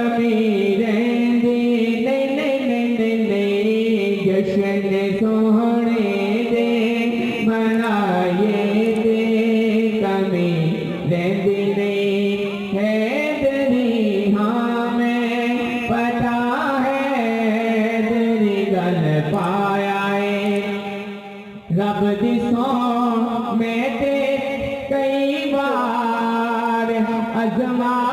कमी रहंदी नहीं नहीं नहीं नहीं नहीं जश्न सोहणे दे मनाए दे कमी रहंदी नहीं हैदरी हाँ मैं पता है तेरी गल पाया है रब दी सौं मैं ते कई बार अजमा